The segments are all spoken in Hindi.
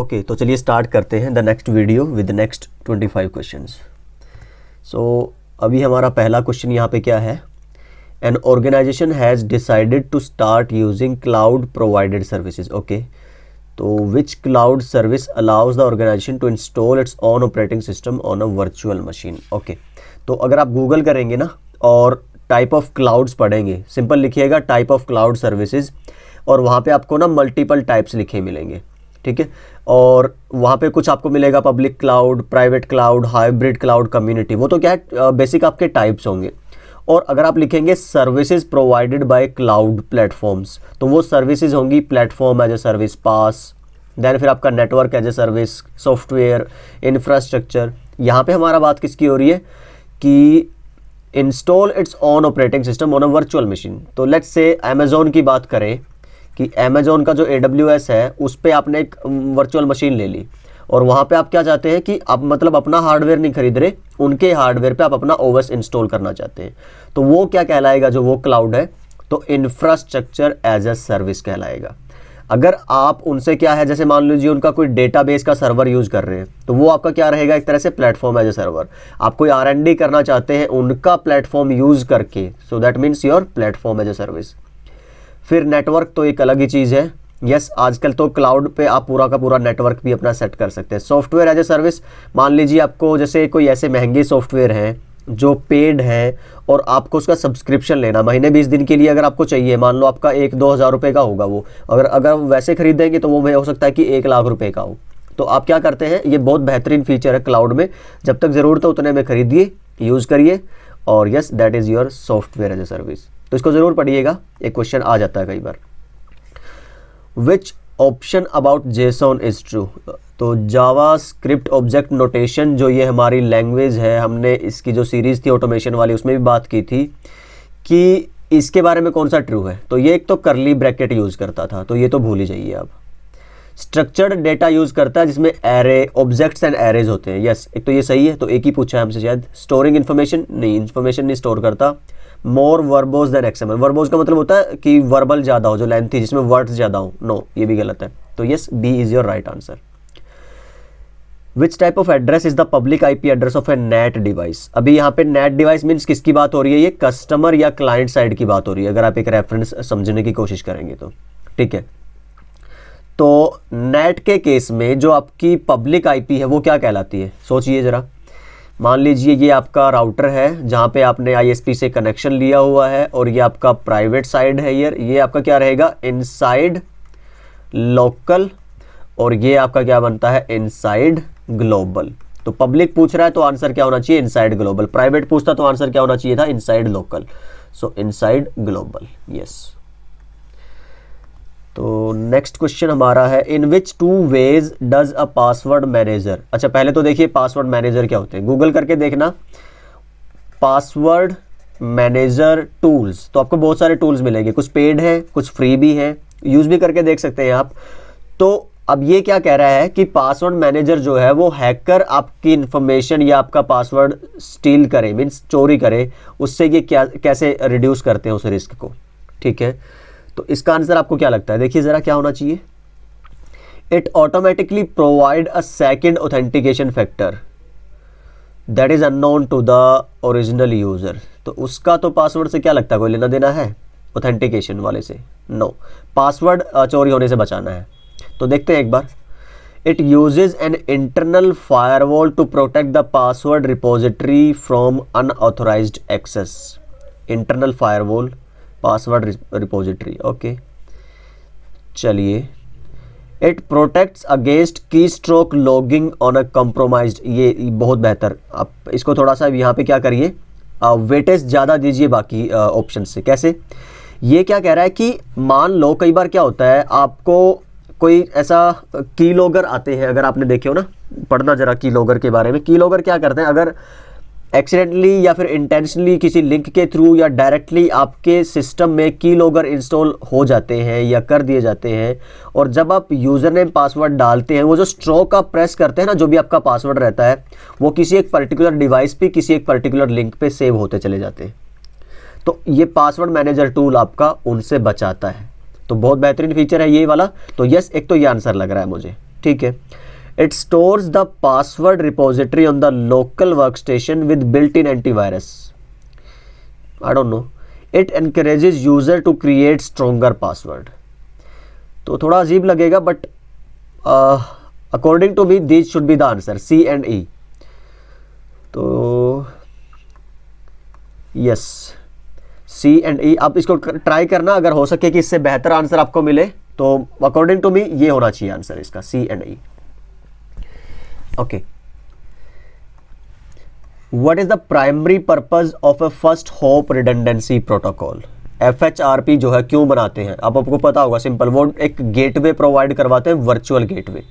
ओके, तो चलिए स्टार्ट करते हैं the next video with next 25 questions. So अभी हमारा पहला क्वेश्चन यहाँ पे क्या है, an organization has decided to start using cloud provided services. Okay, तो which cloud service allows the organization to install it's on operating system on a virtual machine. Okay, तो अगर आप गूगल करेंगे ना और टाइप ऑफ क्लाउड्स पढ़ेंगे, सिंपल लिखिएगा टाइप ऑफ क्लाउड सर्विसेज, और वहाँ पे आपको ना मल्टीपल टाइप्स लिखे मिलेंगे, ठीक है। और वहाँ पे कुछ आपको मिलेगा public cloud, private cloud, hybrid cloud, community, वो तो क्या है बेसिक आपके टाइप्स होंगे। और अगर आप लिखेंगे services provided by cloud platforms, तो वो सर्विसेज होंगी platform as a service, PaaS, then फिर आपका network as a service, software, infrastructure. यहाँ पे हमारा बात किसकी हो रही है कि install it's on operating system on a virtual machine. तो लेट्स से अमेजोन की बात करें कि अमेजोन का जो AWS है उस पर आपने एक वर्चुअल मशीन ले ली, और वहाँ पे आप क्या चाहते हैं कि आप मतलब अपना हार्डवेयर नहीं खरीद रहे, उनके हार्डवेयर पे आप अपना OS इंस्टॉल करना चाहते हैं, तो वो क्या कहलाएगा, जो वो क्लाउड है तो इंफ्रास्ट्रक्चर एज ए सर्विस कहलाएगा। अगर आप उनसे क्या है, जैसे मान लीजिए उनका कोई डेटाबेस का सर्वर यूज़ कर रहे हैं, तो वो आपका क्या रहेगा, एक तरह से प्लेटफॉर्म एज ए सर्वर। आप कोई R&D करना चाहते हैं उनका प्लेटफॉर्म यूज़ करके, so that means your platform as a service. फिर नेटवर्क तो एक अलग ही चीज़ है। यस, आजकल तो क्लाउड पे आप पूरा का पूरा नेटवर्क भी अपना सेट कर सकते हैं। सॉफ्टवेयर एज ए सर्विस, मान लीजिए आपको जैसे कोई ऐसे महंगे सॉफ्टवेयर हैं जो पेड है और आपको उसका सब्सक्रिप्शन लेना महीने 20 दिन के लिए अगर आपको चाहिए, मान लो आपका 1-2 हज़ार रुपये का होगा वो, अगर वैसे खरीदेंगे तो वो हो सकता है कि 1 लाख रुपये का हो। तो आप क्या करते हैं, ये बहुत बेहतरीन फीचर है क्लाउड में, जब तक ज़रूरत है उतने में खरीदिए, यूज़ करिए, और yes that is your software as a service. तो इसको ज़रूर पढ़िएगा, एक क्वेश्चन आ जाता है कई बार। Which option about JSON is true. तो जावा स्क्रिप्ट ऑब्जेक्ट नोटेशन जो ये हमारी लैंग्वेज है, हमने इसकी जो सीरीज़ थी ऑटोमेशन वाली उसमें भी बात की थी कि इसके बारे में कौन सा ट्रू है। तो ये एक तो करली ब्रैकेट यूज़ करता था, तो ये तो भूल ही जाइए आप। स्ट्रक्चर्ड डेटा यूज़ करता है जिसमें एरे, ऑब्जेक्ट्स एंड एरेज होते हैं। यस, एक तो ये सही है, तो एक ही पूछा है हमसे शायद। स्टोरिंग इन्फॉर्मेशन, नहीं, इन्फॉर्मेशन नहीं स्टोर करता। मोर वर्बोज देन XML, वर्बोज का मतलब होता है कि वर्बल ज़्यादा हो, जो लेंथी, जिसमें वर्ड्स ज़्यादा हो। नो, ये भी गलत है। तो yes, B is your right answer. Which type of address is the public IP address of a net device. अभी यहाँ पे नेट डिवाइस मीन्स किसकी बात हो रही है, ये कस्टमर या क्लाइंट साइड की बात हो रही है, अगर आप एक रेफरेंस समझने की कोशिश करेंगे तो, ठीक है। तो नेट के केस में जो आपकी पब्लिक IP है वो क्या कहलाती है, सोचिए ज़रा। मान लीजिए ये आपका राउटर है जहाँ पे आपने ISP से कनेक्शन लिया हुआ है, और ये आपका प्राइवेट साइड है, ये आपका क्या रहेगा, इनसाइड लोकल, और ये आपका क्या बनता है, इनसाइड ग्लोबल। तो पब्लिक पूछ रहा है तो आंसर क्या होना चाहिए, इनसाइड ग्लोबल। प्राइवेट पूछता तो आंसर क्या होना चाहिए था, inside local. So inside global, yes. तो नेक्स्ट क्वेश्चन हमारा है, in which 2 ways does a password manager. अच्छा, पहले तो देखिए पासवर्ड मैनेजर क्या होते हैं, गूगल करके देखना पासवर्ड मैनेजर टूल्स, तो आपको बहुत सारे टूल्स मिलेंगे, कुछ पेड है, कुछ फ्री भी है, यूज़ भी करके देख सकते हैं आप। तो अब ये क्या कह रहा है कि पासवर्ड मैनेजर जो है वो हैकर आपकी इन्फॉर्मेशन या आपका पासवर्ड स्टील करे, मीन्स चोरी करे, उससे ये क्या कैसे रिड्यूस करते हैं उस रिस्क को, ठीक है। तो इसका आंसर आपको क्या लगता है, देखिए ज़रा क्या होना चाहिए। It automatically provide a second authentication factor that is unknown to the original user. तो उसका तो पासवर्ड से क्या लगता है, कोई लेना देना है ऑथेंटिकेशन वाले से? नो, पासवर्ड चोरी होने से बचाना है। तो देखते हैं एक बार। It uses an internal firewall to protect the password repository from unauthorized access. Internal firewall, password repository, okay. चलिए, it protects against key stroke logging on a compromised, ये बहुत बेहतर। आप इसको थोड़ा सा यहाँ पे क्या करिए, वेटेज ज़्यादा दीजिए बाकी ऑप्शन से। कैसे, ये क्या कह रहा है कि मान लो कई बार क्या होता है, आपको कोई ऐसा कीलॉगर आते हैं, अगर आपने देखे हो ना, पढ़ना जरा कीलॉगर के बारे में। कीलॉगर क्या करते हैं, अगर एक्सीडेंटली या फिर इंटेंशनली किसी लिंक के थ्रू या डायरेक्टली आपके सिस्टम में कीलॉगर इंस्टॉल हो जाते हैं या कर दिए जाते हैं, और जब आप यूज़र नेम पासवर्ड डालते हैं, वो जो स्ट्रोक आप प्रेस करते हैं ना, जो भी आपका पासवर्ड रहता है वो किसी एक पर्टिकुलर डिवाइस पे, किसी एक पर्टिकुलर लिंक पे सेव होते चले जाते हैं। तो ये पासवर्ड मैनेजर टूल आपका उनसे बचाता है। तो बहुत बेहतरीन फीचर है ये वाला। तो यस, एक तो ये आंसर लग रहा है मुझे। ठीक है। It stores the password repository on the local work station with built in antivirus. I don't know. It encourages user to create stronger password. तो थोड़ा अजीब लगेगा, but according to me this should be the answer, C and E. तो यस, सी एंड ई। आप इसको ट्राई करना, अगर हो सके कि इससे बेहतर आंसर आपको मिले तो अकॉर्डिंग टू मी ये होना चाहिए आंसर इसका, C and E. Okay, what is the primary purpose of a first hop redundancy protocol? FHRP जो है क्यों बनाते हैं? अब आपको पता होगा, सिंपल, वो एक गेटवे प्रोवाइड करवाते हैं, virtual gateway.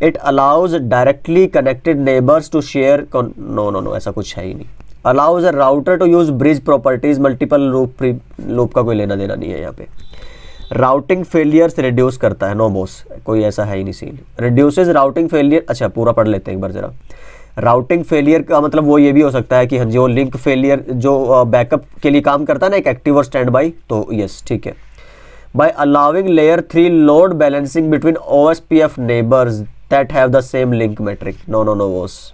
It allows directly connected neighbours to share, no ऐसा कुछ है ही नहीं। Allows a router to use bridge properties, multiple loop का कोई लेना देना नहीं है यहाँ पे। राउटिंग फेलियर्स रिड्यूस करता है, नो बॉस, कोई ऐसा है ही नहीं सीन। रिड्यूसेस राउटिंग फेलियर, अच्छा पूरा पढ़ लेते हैं एक बार जरा। राउटिंग फेलियर का मतलब वो ये भी हो सकता है कि हाँ जी, वो लिंक फेलियर जो बैकअप के लिए काम करता है ना, एक एक्टिव और स्टैंड बाई, तो यस ठीक है। By allowing layer 3 load balancing between OSPF neighbours that have the same link metric, no boss.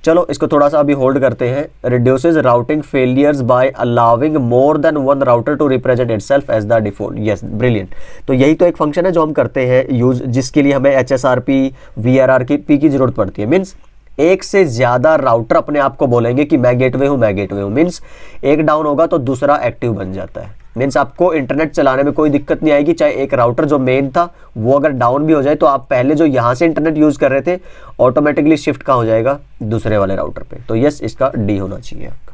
चलो इसको थोड़ा सा अभी होल्ड करते हैं। Reduces routing failures by allowing more than one router to represent itself as the default, yes brilliant. तो यही तो एक फंक्शन है जो हम करते हैं यूज, जिसके लिए हमें HSRP VRRP की जरूरत पड़ती है। मीन्स एक से ज्यादा राउटर अपने आप को बोलेंगे कि मैं गेटवे हूं, मीन्स एक डाउन होगा तो दूसरा एक्टिव बन जाता है। मीन्स आपको इंटरनेट चलाने में कोई दिक्कत नहीं आएगी, चाहे एक राउटर जो मेन था वो अगर डाउन भी हो जाए तो आप पहले जो यहाँ से इंटरनेट यूज कर रहे थे ऑटोमेटिकली शिफ्ट कहाँ हो जाएगा, दूसरे वाले राउटर पे। तो यस, इसका डी होना चाहिए आपका।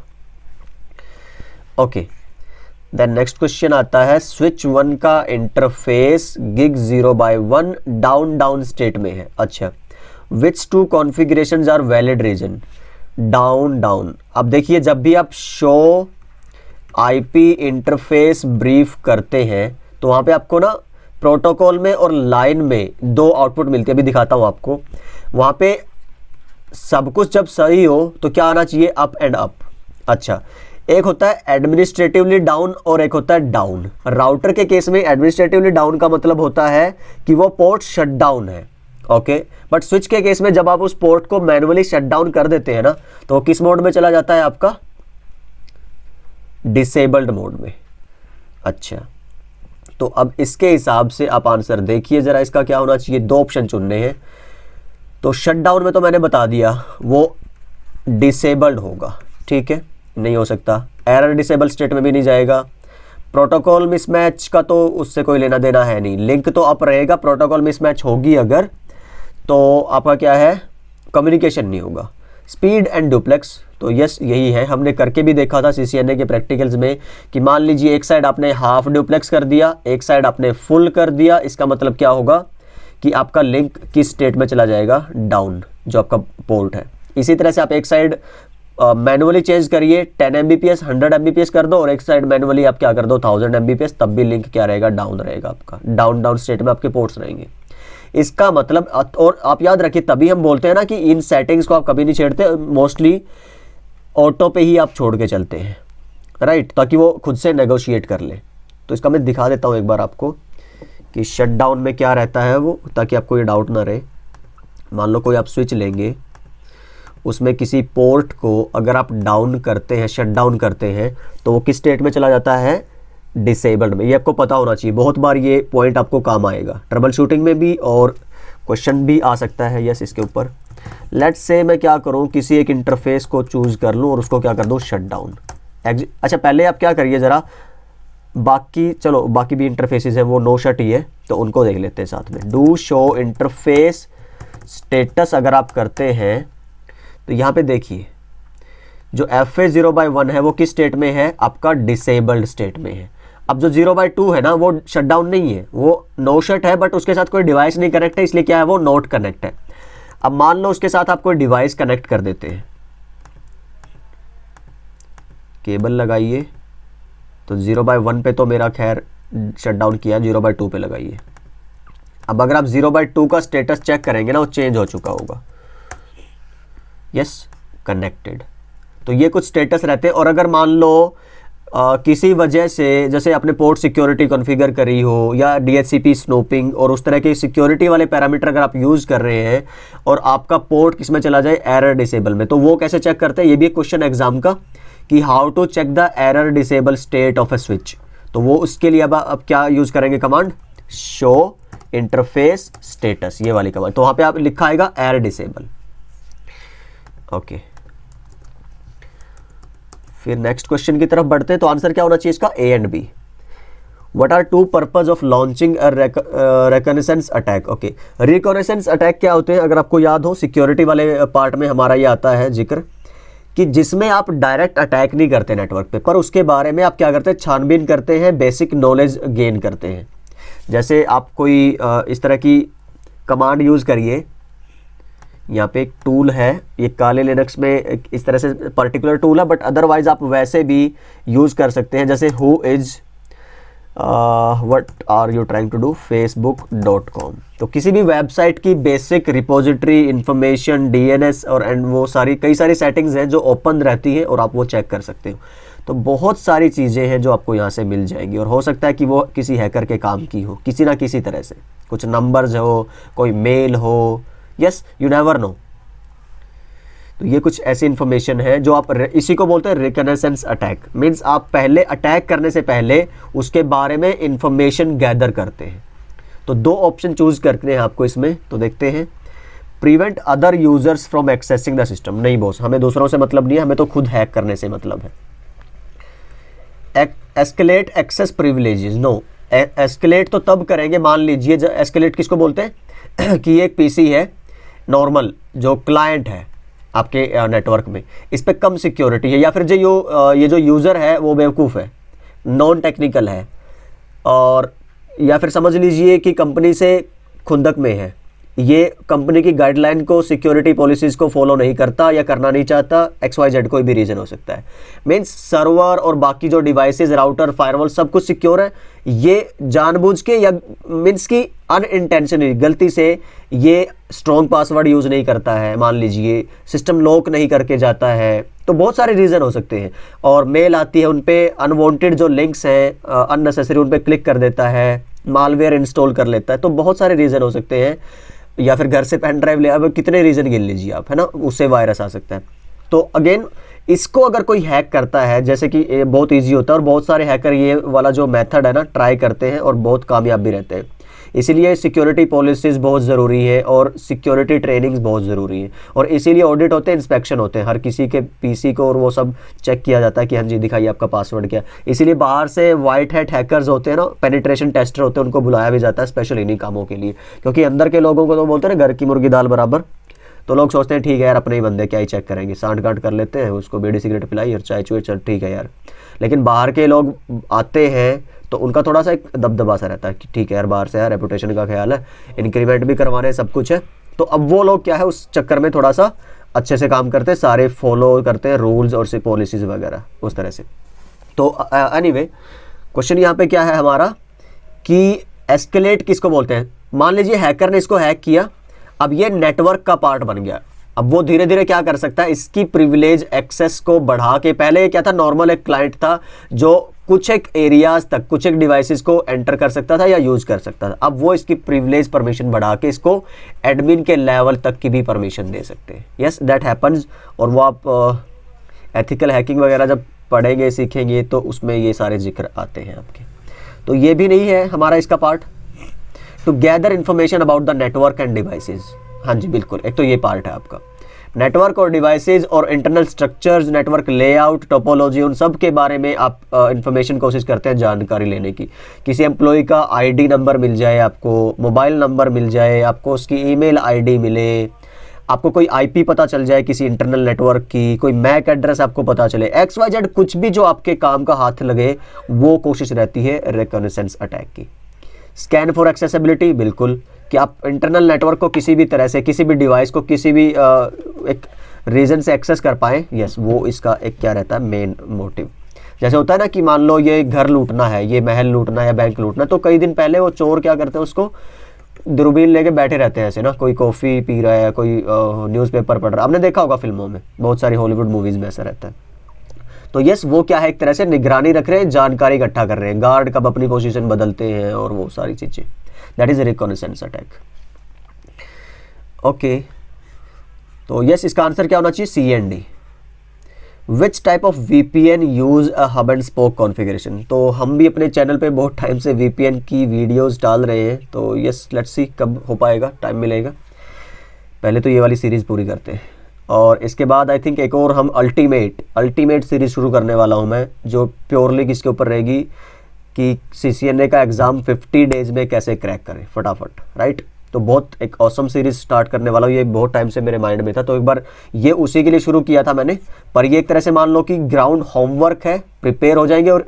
ओके, देन नेक्स्ट क्वेश्चन आता है, स्विच 1 का इंटरफेस gig 0/1 डाउन स्टेट में है। अच्छा, which 2 configurations are valid reason? Down. अब देखिए, जब भी आप शो IP इंटरफेस ब्रीफ करते हैं तो वहां पे आपको ना प्रोटोकॉल में और लाइन में 2 आउटपुट मिलती है। अभी दिखाता हूं आपको। वहां पे सब कुछ जब सही हो तो क्या आना चाहिए, अप एंड अप। अच्छा, एक होता है एडमिनिस्ट्रेटिवली डाउन और एक होता है डाउन। राउटर के केस में एडमिनिस्ट्रेटिवली डाउन का मतलब होता है कि वो पोर्ट शट डाउन है, ओके। बट स्विच के केस में जब आप उस पोर्ट को मैन्युअली शट डाउन कर देते हैं ना, तो किस मोड में चला जाता है आपका, डिसेबल्ड मोड में। अच्छा, तो अब इसके हिसाब से आप आंसर देखिए जरा, इसका क्या होना चाहिए। 2 ऑप्शन चुनने हैं। तो शट डाउन में तो मैंने बता दिया वो डिसेबल्ड होगा, ठीक है, नहीं हो सकता। एरर डिसेबल स्टेट में भी नहीं जाएगा। प्रोटोकॉल मिसमैच का तो उससे कोई लेना देना है नहीं, लिंक तो अप रहेगा। प्रोटोकॉल मिसमैच होगी अगर, तो आपका क्या है, कम्युनिकेशन नहीं होगा। स्पीड एंड डुप्लेक्स, तो यस यही है, हमने करके भी देखा था CCNA के प्रैक्टिकल्स में कि मान लीजिए एक साइड आपने हाफ डुप्लेक्स कर दिया, एक साइड आपने फुल कर दिया। इसका मतलब क्या होगा कि आपका लिंक किस स्टेट में चला जाएगा, डाउन, जो आपका पोर्ट है। इसी तरह से आप एक साइड मैनुअली चेंज करिए, 10 MBPS 100 MBPS कर दो, और एक साइड मैनुअली आप क्या कर दो, 1000 MBPS, तब भी लिंक क्या रहेगा, डाउन रहेगा आपका। डाउन स्टेट में आपके पोर्ट्स रहेंगे। इसका मतलब, और आप याद रखिए, तभी हम बोलते हैं ना कि इन सेटिंग्स को आप कभी नहीं छेड़ते, मोस्टली ऑटो पे ही आप छोड़ के चलते हैं, राइट, ताकि वो खुद से नेगोशिएट कर ले। तो इसका मैं दिखा देता हूँ एक बार आपको कि शट डाउन में क्या रहता है वो, ताकि आपको ये डाउट ना रहे। मान लो कोई आप स्विच लेंगे, उसमें किसी पोर्ट को अगर आप डाउन करते हैं, शट डाउन करते हैं, तो वो किस स्टेट में चला जाता है, डिसेबल्ड में। ये आपको पता होना चाहिए, बहुत बार ये पॉइंट आपको काम आएगा ट्रबल शूटिंग में भी, और क्वेश्चन भी आ सकता है यस इसके ऊपर। लेट्स से मैं क्या करूं, किसी एक इंटरफेस को चूज कर लूं और उसको क्या कर दूं, शट डाउन। अच्छा, पहले आप क्या करिए जरा, बाकी चलो बाकी भी इंटरफेसेस हैं वो नो शट ही है, तो उनको देख लेते हैं साथ में। डू शो इंटरफेस स्टेटस अगर आप करते हैं तो यहाँ पे देखिए, जो FA 0/1 है वो किस स्टेट में है, आपका डिसेबल्ड स्टेट में है। अब जो 0/2 है ना, वो शट डाउन नहीं है, वो नो शट है, बट उसके साथ कोई डिवाइस नहीं कनेक्ट है, इसलिए क्या है, वो नॉट कनेक्ट है। अब मान लो उसके साथ आप कोई डिवाइस कनेक्ट कर देते हैं, केबल लगाइए, तो 0/1 पे तो मेरा खैर शट डाउन किया, 0/2 पे लगाइए। अब अगर आप 0/2 का स्टेटस चेक करेंगे ना, वो चेंज हो चुका होगा, यस, कनेक्टेड। तो ये कुछ स्टेटस रहते हैं। और अगर मान लो किसी वजह से, जैसे आपने पोर्ट सिक्योरिटी कॉन्फ़िगर करी हो या DHCP स्नूपिंग और उस तरह के सिक्योरिटी वाले पैरामीटर अगर आप यूज़ कर रहे हैं और आपका पोर्ट किस में चला जाए, एरर डिसेबल में, तो वो कैसे चेक करते हैं, ये भी एक क्वेश्चन एग्जाम का, कि how to check the error disable state of a switch. तो वो उसके लिए अब क्या यूज़ करेंगे कमांड, शो इंटरफेस स्टेटस, ये वाली कमांड। तो वहाँ पे आप लिखा आएगा एरर डिसेबल। ओके, फिर नेक्स्ट क्वेश्चन की तरफ बढ़ते हैं। तो आंसर क्या होना चाहिए इसका, A and B. What are two purpose of launching a reconnaissance attack. Okay, reconnaissance attack क्या होते हैं, अगर आपको याद हो सिक्योरिटी वाले पार्ट में हमारा ये आता है जिक्र, कि जिसमें आप डायरेक्ट अटैक नहीं करते नेटवर्क पे, पर उसके बारे में आप क्या करते हैं, छानबीन करते हैं, बेसिक नॉलेज गेन करते हैं। जैसे आप कोई इस तरह की कमांड यूज़ करिए, यहाँ पे एक टूल है, ये काले लिनक्स में इस तरह से पर्टिकुलर टूल है, बट अदरवाइज आप वैसे भी यूज़ कर सकते हैं। जैसे who is what are you trying to do facebook.com। तो किसी भी वेबसाइट की बेसिक रिपोजिटरी इंफॉर्मेशन, DNS और एंड वो सारी कई सारी सेटिंग्स हैं जो ओपन रहती है और आप वो चेक कर सकते हो। तो बहुत सारी चीज़ें हैं जो आपको यहाँ से मिल जाएंगी, और हो सकता है कि वो किसी हैकर के काम की हो किसी ना किसी तरह से, कुछ नंबर्स हो, कोई मेल हो, यस यू नेवर नो। तो ये कुछ ऐसी इंफॉर्मेशन है जो आप, इसी को बोलते हैं रिकनेसेंस अटैक। मीन्स आप पहले अटैक करने से पहले उसके बारे में इंफॉर्मेशन गैदर करते हैं। तो दो ऑप्शन चूज करते हैं आपको इसमें, तो देखते हैं। Prevent other users from accessing the system. नहीं बॉस, हमें दूसरों से मतलब नहीं है, हमें तो खुद हैक करने से मतलब है। Escalate access privileges. No, escalate तो तब करेंगे, मान लीजिए एस्केलेट किसको बोलते हैं कि एक पीसी है नॉर्मल, जो क्लाइंट है आपके नेटवर्क में, इस पर कम सिक्योरिटी है, या फिर ये जो यूज़र है वो बेवकूफ़ है, नॉन टेक्निकल है, और या फिर समझ लीजिए कि कंपनी से खुंदक में है, ये कंपनी की गाइडलाइन को, सिक्योरिटी पॉलिसीज़ को फॉलो नहीं करता या करना नहीं चाहता, XYZ कोई भी रीज़न हो सकता है। मीन्स सर्वर और बाकी जो डिवाइसेस, राउटर, फायरवॉल सब कुछ सिक्योर है, ये जानबूझ के या मीन्स की अनइंटेंशनली गलती से ये स्ट्रॉन्ग पासवर्ड यूज़ नहीं करता है, मान लीजिए सिस्टम लॉक नहीं करके जाता है, तो बहुत सारे रीज़न हो सकते हैं। और मेल आती है, उन पे अनवांटेड जो लिंक्स हैं अननेसेसरी, उन पे क्लिक कर देता है, मालवेयर इंस्टॉल कर लेता है, तो बहुत सारे रीज़न हो सकते हैं। या फिर घर से पेन ड्राइव ले, अब कितने रीज़न गिन लीजिए आप, है ना, उससे वायरस आ सकता है। तो अगेन इसको अगर कोई हैक करता है, जैसे कि ये बहुत इजी होता है, और बहुत सारे हैकर ये वाला जो मेथड है ना ट्राई करते हैं और बहुत कामयाब भी रहते हैं। इसीलिए सिक्योरिटी पॉलिसीज़ बहुत ज़रूरी है और सिक्योरिटी ट्रेनिंग्स बहुत ज़रूरी है, और इसीलिए ऑडिट होते हैं, इंस्पेक्शन होते हैं हर किसी के पीसी को, और वो सब चेक किया जाता है कि हाँ जी दिखाइए आपका पासवर्ड क्या है। इसीलिए बाहर से वाइट हैट हैकर्स होते हैं ना, पेनिट्रेशन टेस्टर होते हैं, उनको बुलाया भी जाता है स्पेशल इन्हीं कामों के लिए, क्योंकि अंदर के लोगों को तो बोलते हैं ना घर की मुर्गी दाल बराबर। तो लोग सोचते हैं ठीक है यार, अपने ही बंदे क्या ही चेक करेंगे, सांठ गांठ कर लेते हैं, उसको बीड़ी सिगरेट पिलाई और चाय चुए, चल ठीक है यार। लेकिन बाहर के लोग आते हैं तो उनका थोड़ा सा एक दबदबा सा रहता है कि ठीक है यार, बाहर से यार रेपुटेशन का ख्याल है, इंक्रीमेंट भी करवाने सब कुछ है। तो अब वो लोग क्या है, उस चक्कर में थोड़ा सा अच्छे से काम करते हैं, सारे फॉलो करते हैं रूल्स और पॉलिसीज़ वगैरह उस तरह से। तो एनीवे क्वेश्चन यहाँ पे क्या है हमारा, कि एस्केलेट किसको बोलते हैं। मान लीजिए हैकर ने इसको हैक किया, अब ये नेटवर्क का पार्ट बन गया। अब वो धीरे धीरे क्या कर सकता है, इसकी प्रिविलेज एक्सेस को बढ़ा के, पहले क्या था, नॉर्मल एक क्लाइंट था जो कुछ एक एरियाज तक, कुछ एक डिवाइसेस को एंटर कर सकता था या यूज कर सकता था। अब वो इसकी प्रिविलेज परमिशन बढ़ा के इसको एडमिन के लेवल तक की भी परमिशन दे सकते हैं। Yes that happens. और वो आप एथिकल हैकिंग वगैरह जब पढ़ेंगे सीखेंगे तो उसमें ये सारे जिक्र आते हैं आपके। तो ये भी नहीं है हमारा इसका part, to gather information about the network and devices. हाँ जी बिल्कुल, एक तो ये पार्ट है आपका, नेटवर्क और डिवाइसेज और internal structures, network layout, topology, उन सब के बारे में आप इंफॉर्मेशन कोशिश करते हैं जानकारी लेने की। किसी एम्प्लॉय का आईडी नंबर मिल जाए, आपको मोबाइल नंबर मिल जाए, आपको उसकी ईमेल आईडी मिले, आपको कोई आईपी पता चल जाए किसी इंटरनल नेटवर्क की, कोई मैक एड्रेस आपको पता चले, XYZ कुछ भी जो आपके काम का हाथ लगे, वो कोशिश रहती है रिकॉग्निसेंस अटैक की। स्कैन फॉर एक्सेसिबिलिटी, बिल्कुल, कि आप इंटरनल नेटवर्क को किसी भी तरह से, किसी भी डिवाइस को किसी भी एक रीजन से एक्सेस कर पाए। यस, वो इसका एक क्या रहता है, मेन मोटिव। जैसे होता है ना कि मान लो ये घर लूटना है, ये महल लूटना है, बैंक लूटना है, तो कई दिन पहले वो चोर क्या करते हैं, उसको दूरबीन लेके बैठे रहते हैं ऐसे ना, कोई कॉफ़ी पी रहा है, कोई न्यूज़पेपर पढ़ रहा है, आपने देखा होगा फिल्मों में, बहुत सारी हॉलीवुड मूवीज़ में ऐसा रहता है। तो यस वो क्या है, एक तरह से निगरानी रख रहे हैं, जानकारी इकट्ठा कर रहे हैं, गार्ड कब अपनी पोजीशन बदलते हैं और वो सारी चीज़ें, that is reconnaissance attack. Okay, तो यस इसका आंसर क्या होना चाहिए, C and D. Which type of VPN use a hub and spoke configuration. तो हम भी अपने चैनल पे बहुत टाइम से VPN की वीडियोस डाल रहे हैं, तो यस लेट्स सी कब हो पाएगा, टाइम मिलेगा। पहले तो ये वाली सीरीज़ पूरी करते हैं और इसके बाद आई थिंक एक और हम अल्टीमेट सीरीज़ शुरू करने वाला हूँ मैं, जो प्योरली किसके ऊपर रहेगी कि CCNA का एग्ज़ाम 50 डेज़ में कैसे क्रैक करें फटाफट, राइट। तो बहुत एक ऑसम सीरीज स्टार्ट करने वाला हूँ, ये बहुत टाइम से मेरे माइंड में था, तो एक बार ये उसी के लिए शुरू किया था मैंने। पर ये एक तरह से मान लो कि ग्राउंड होमवर्क है, प्रिपेयर हो जाएंगे और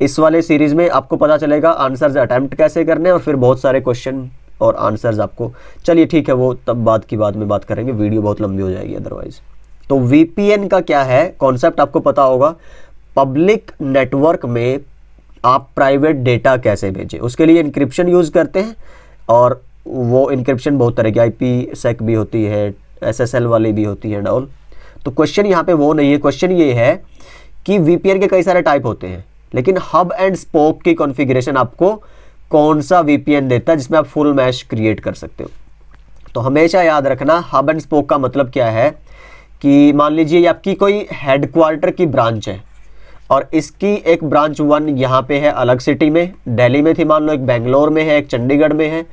इस वाले सीरीज़ में आपको पता चलेगा आंसर्स अटैम्प्ट कैसे करने हैं और फिर बहुत सारे क्वेश्चन और आंसर्स आपको, चलिए ठीक है वो तब बाद में बात करेंगे, वीडियो बहुत लंबी हो जाएगी अदरवाइज। तो VPN का क्या है कॉन्सेप्ट आपको पता होगा, पब्लिक नेटवर्क में आप प्राइवेट डेटा कैसे भेजें, उसके लिए इंक्रिप्शन यूज़ करते हैं और वो इंक्रिप्शन बहुत तरह की IPsec भी होती है, SSL वाली भी होती है एंड ऑल। तो क्वेश्चन यहाँ पे वो नहीं है, क्वेश्चन ये है कि VPN के कई सारे टाइप होते हैं, लेकिन हब एंड स्पोक की कॉन्फ़िगरेशन आपको कौन सा VPN देता है जिसमें आप फुल मैश क्रिएट कर सकते हो। तो हमेशा याद रखना हब एंड स्पोक का मतलब क्या है कि मान लीजिए ये आपकी कोई हेडक्वार्टर की ब्रांच है और इसकी एक ब्रांच 1 यहाँ पे है अलग सिटी में, दिल्ली में थी मान लो, एक बेंगलोर में है, एक चंडीगढ़ में है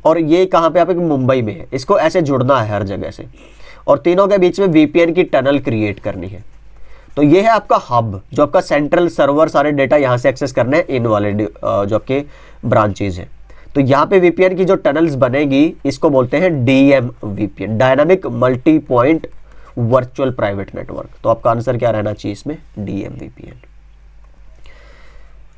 और ये कहाँ पे आप एक मुंबई में है। इसको ऐसे जुड़ना है हर जगह से और तीनों के बीच में VPN की टनल क्रिएट करनी है। तो ये है आपका हब, जो आपका सेंट्रल सर्वर, सारे डेटा यहाँ से एक्सेस करने हैं इन वाले जो आपके ब्रांचेज हैं। तो यहाँ पे VPN की जो टनल्स बनेगी इसको बोलते हैं DM VPN, dynamic multi point virtual private network. तो आपका आंसर क्या रहना चाहिए इसमें, DM VPN।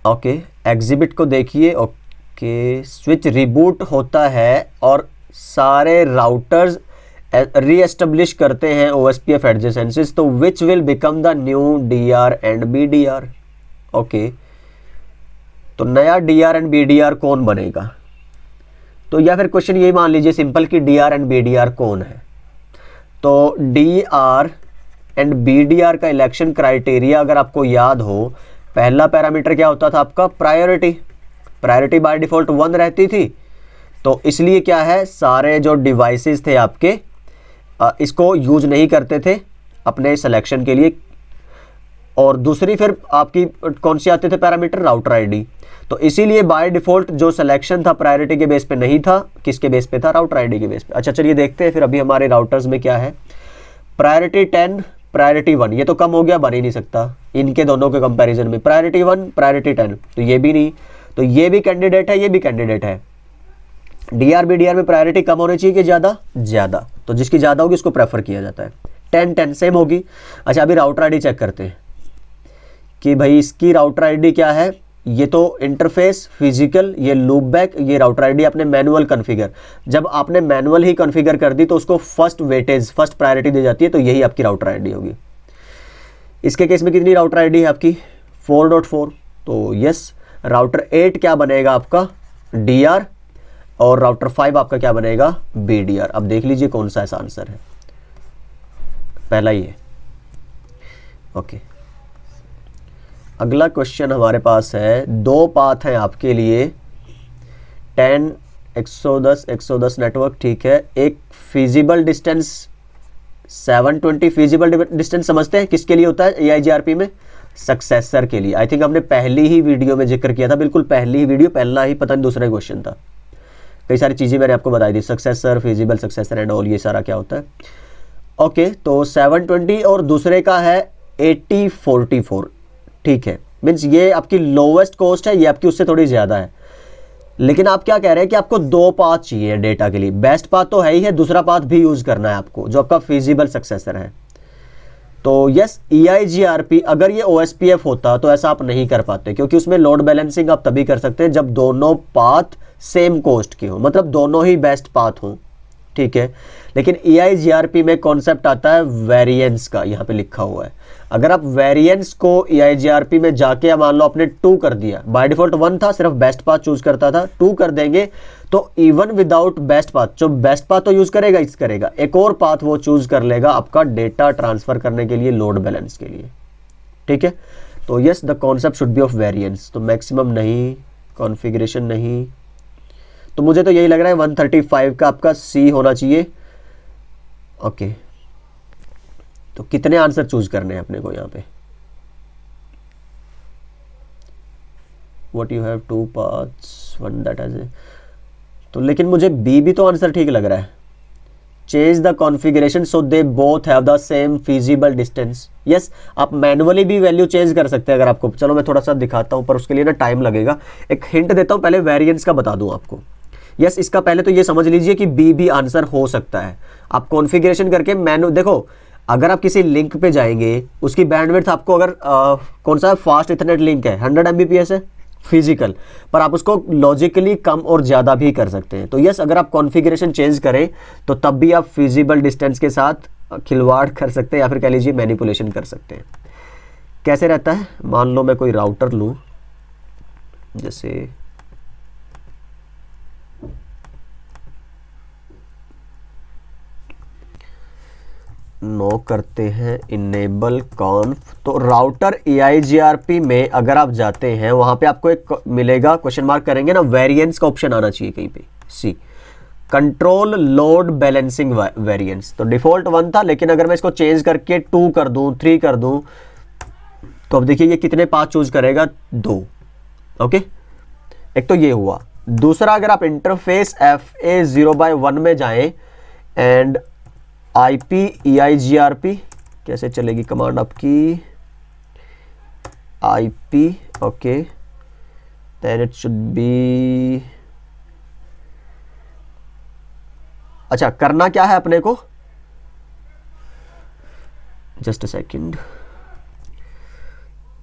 ओके, एग्जिबिट को देखिए। ओके, स्विच रिबूट होता है और सारे राउटर्स रीएस्टेब्लिश करते हैं OSPF एडजेसेंसीज, तो which will become the new DR and BDR। Okay, तो नया DR एंड BDR कौन बनेगा, तो या फिर क्वेश्चन यही मान लीजिए सिंपल कि DR एंड BDR कौन है। तो DR एंड BDR का इलेक्शन क्राइटेरिया अगर आपको याद हो, पहला पैरामीटर क्या होता था आपका, प्रायोरिटी बाय डिफॉल्ट 1 रहती थी। तो इसलिए क्या है, सारे जो डिवाइसेस थे आपके इसको यूज नहीं करते थे अपने सिलेक्शन के लिए। और दूसरी फिर आपकी कौन सी आते थे पैरामीटर, राउटर आईडी। तो इसीलिए बाय डिफॉल्ट जो सिलेक्शन था प्रायोरिटी के बेस पे नहीं था, किसके बेस पे था, राउटर आईडी के बेस पे। अच्छा चलिए देखते हैं फिर अभी हमारे राउटर्स में क्या है। प्रायोरिटी 10 प्रायोरिटी 1, ये तो कम हो गया, बन ही नहीं सकता इनके दोनों के कंपैरिजन में। प्रायोरिटी 1 प्रायोरिटी 10, तो ये भी नहीं, तो ये भी कैंडिडेट है, ये भी कैंडिडेट है। DR BDR में प्रायोरिटी कम होनी चाहिए कि ज़्यादा, तो जिसकी ज़्यादा होगी उसको प्रेफर किया जाता है। 10 सेम होगी। अच्छा अभी राउटर आईडी चेक करते हैं कि भाई इसकी राउटर आईडी क्या है। ये तो इंटरफेस फिजिकल, ये लूप बैक, ये राउटर आईडी आपने मैनुअल कॉन्फ़िगर। जब आपने मैनुअल ही कॉन्फ़िगर कर दी तो उसको फर्स्ट वेटेज, फर्स्ट प्रायोरिटी दी जाती है, तो यही आपकी राउटर आईडी होगी। इसके केस में कितनी राउटर आईडी है आपकी, 4.4। तो यस, राउटर 8 क्या बनेगा आपका, DR, और राउटर 5 आपका क्या बनेगा, BDR। अब देख लीजिए कौन सा ऐसा आंसर है, पहला ही है। ओके, अगला क्वेश्चन हमारे पास है, 2 पाथ हैं आपके लिए, 10 110 नेटवर्क, ठीक है। एक फिजिबल डिस्टेंस 720, फिजिबल डिस्टेंस समझते हैं किसके लिए होता है AIGRP में, सक्सेसर के लिए। आई थिंक हमने पहली ही वीडियो में जिक्र किया था, बिल्कुल पहली ही वीडियो, पहला ही पता नहीं दूसरा क्वेश्चन था। कई सारी चीज़ें मैंने आपको बताई थी, successor, feasible successor and all, ये सारा क्या होता है। ओके, तो 720 और दूसरे का है 8044, ठीक है। मीन्स ये आपकी लोवेस्ट कॉस्ट है, ये आपकी उससे थोड़ी ज़्यादा है। लेकिन आप क्या कह रहे हैं कि आपको 2 पाथ चाहिए डेटा के लिए। बेस्ट पाथ तो है ही है, दूसरा पाथ भी यूज़ करना है आपको, जो आपका फिजिबल सक्सेसर है। तो यस, EIGRP अगर ये OSPF होता तो ऐसा आप नहीं कर पाते, क्योंकि उसमें लोड बैलेंसिंग आप तभी कर सकते हैं जब दोनों पाथ सेम कॉस्ट के हो, मतलब दोनों ही बेस्ट पाथ हो, ठीक है। लेकिन EIGRP में कॉन्सेप्ट आता है वेरिएंस का, यहाँ पे लिखा हुआ है। अगर आप वेरिएंस को EIGRP में जाके मान लो आपने 2 कर दिया, बाय डिफॉल्ट 1 था, सिर्फ बेस्ट पाथ चूज करता था, 2 कर देंगे तो इवन विदाउट बेस्ट पाथ, जो बेस्ट पाथ तो यूज करेगा, इस करेगा, एक और पाथ वो चूज कर लेगा आपका डेटा ट्रांसफर करने के लिए, लोड बैलेंस के लिए, ठीक है। तो yes the concept should be of variance, तो मैक्सिमम नहीं, कॉन्फ़िगरेशन नहीं, तो मुझे तो यही लग रहा है 135 का आपका सी होना चाहिए। ओके, तो कितने आंसर चूज करने हैं अपने को यहाँ पे? What you have two paths one that has, तो लेकिन मुझे बी भी तो आंसर ठीक लग रहा है। Change the configuration so they both have the same feasible distance. Yes, आप मैनुअली भी वैल्यू चेंज कर सकते हैं अगर आपको। चलो मैं थोड़ा सा दिखाता हूँ, पर उसके लिए ना टाइम लगेगा। एक हिंट देता हूँ, पहले वेरिएंस का बता दूँ आपको। यस, इसका पहले तो ये समझ लीजिए कि बी भी आंसर हो सकता है। आप कॉन्फ़िगरेशन करके देखो, अगर आप किसी लिंक पे जाएंगे, उसकी बैंडविड्थ आपको अगर कौन सा फास्ट इथरनेट लिंक है, 100 Mbps है फिजिकल, पर आप उसको लॉजिकली कम और ज़्यादा भी कर सकते हैं। तो यस, अगर आप कॉन्फ़िगरेशन चेंज करें तो तब भी आप फिजिबल डिस्टेंस के साथ खिलवाड़ कर सकते हैं, या फिर कह लीजिए मैनिपुलेशन कर सकते हैं। कैसे रहता है, मान लो मैं कोई राउटर लूँ, जैसे नो करते हैं इनेबल कॉन्फ, तो राउटर EIGRP में अगर आप जाते हैं, वहां पे आपको एक मिलेगा, क्वेश्चन मार्क करेंगे ना, वेरिएंस का ऑप्शन आना चाहिए कहीं पे, C control load balancing variance. तो डिफॉल्ट 1 था, लेकिन अगर मैं इसको चेंज करके 2 कर दूं, 3 कर दूं, तो अब देखिए ये कितने पाथ चूज करेगा, 2। ओके, एक तो ये हुआ। दूसरा, अगर आप इंटरफेस FA0/1 में जाएं एंड IP EIGRP, कैसे चलेगी कमांड आपकी, IP, okay, then it should be, अच्छा करना क्या है अपने को, जस्ट अ सेकंड,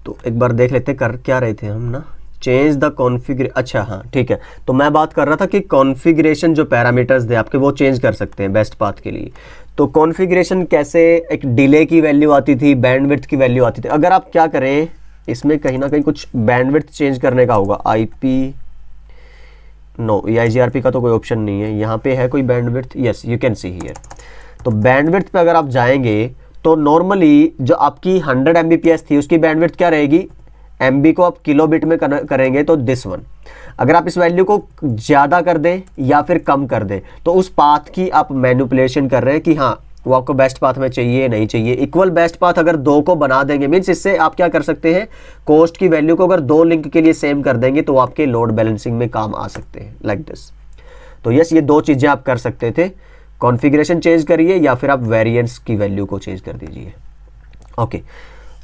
तो एक बार देख लेते कर क्या रहे थे हम ना, चेंज द कॉन्फ़िगर, अच्छा हाँ ठीक है। तो मैं बात कर रहा था कि कॉन्फ़िगरेशन जो पैरामीटर्स थे आपके, वो चेंज कर सकते हैं बेस्ट पाथ के लिए। तो कॉन्फ़िगरेशन कैसे, एक डिले की वैल्यू आती थी, बैंडविड्थ की वैल्यू आती थी। अगर आप क्या करें, इसमें कहीं ना कहीं कुछ बैंडविड्थ चेंज करने का होगा। IP नो, EIGRP का तो कोई ऑप्शन नहीं है, यहाँ पे है कोई bandwidth, yes you can see here. तो बैंडविड्थ पे अगर आप जाएंगे तो नॉर्मली जो आपकी 100 Mbps थी, उसकी बैंडविड्थ क्या रहेगी, MB को आप किलोबिट में करेंगे तो दिस वन। अगर आप इस वैल्यू को ज़्यादा कर दें या फिर कम कर दें, तो उस पाथ की आप मैनिपुलेशन कर रहे हैं कि हाँ वो आपको बेस्ट पाथ में चाहिए नहीं चाहिए। इक्वल बेस्ट पाथ अगर 2 को बना देंगे, मीन्स इससे आप क्या कर सकते हैं, कॉस्ट की वैल्यू को अगर 2 लिंक के लिए सेम कर देंगे तो आपके लोड बैलेंसिंग में काम आ सकते हैं, लाइक दिस। तो यस, ये 2 चीज़ें आप कर सकते थे, कॉन्फ़िगरेशन चेंज करिए या फिर आप वेरिएंस की वैल्यू को चेंज कर दीजिए। Okay,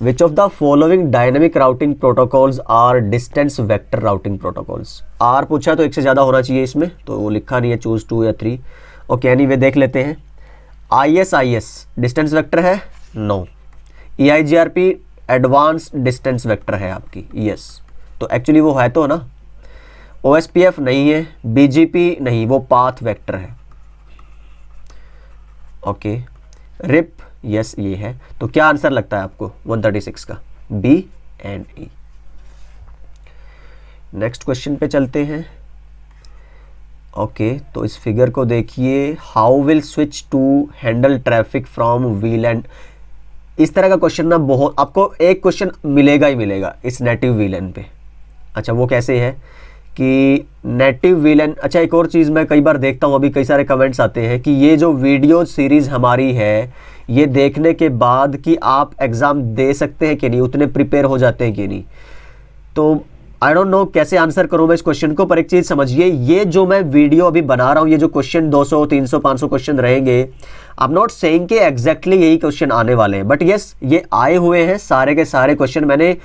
which of the following dynamic routing protocols are distance vector routing protocols. आर पूछा तो एक से ज़्यादा होना चाहिए इसमें, तो वो लिखा नहीं है, चूज 2 या 3। ओके, एनीवे देख लेते हैं। ISIS डिस्टेंस वेक्टर है, no. EIGRP advance distance vector है आपकी, यस। तो एक्चुअली वो है तो ना। OSPF नहीं है, BGP नहीं, वो पाथ वेक्टर है। ओके, RIP यस ये है। तो क्या आंसर लगता है आपको 136 का, B and E। Next question पे चलते हैं। ओके, तो इस फिगर को देखिए, how will switch two handle traffic from VLAN। इस तरह का क्वेश्चन ना बहुत, आपको एक क्वेश्चन मिलेगा ही मिलेगा इस नेटिव VLAN पे। अच्छा, वो कैसे है कि नेटिव VLAN, अच्छा एक और चीज़ मैं कई बार देखता हूँ, अभी कई सारे कमेंट्स आते हैं कि ये जो वीडियो सीरीज़ हमारी है, ये देखने के बाद कि आप एग्ज़ाम दे सकते हैं कि नहीं, उतने प्रिपेयर हो जाते हैं कि नहीं। तो आई डोंट नो कैसे आंसर करूँ मैं इस क्वेश्चन को, पर एक चीज़ समझिए, ये जो मैं वीडियो अभी बना रहा हूँ, ये जो क्वेश्चन 200 300 500 क्वेश्चन रहेंगे, आई एम नॉट सेइंग कि एग्जैक्टली यही क्वेश्चन आने वाले हैं, बट यस ये आए हुए हैं सारे के सारे क्वेश्चन, मैंने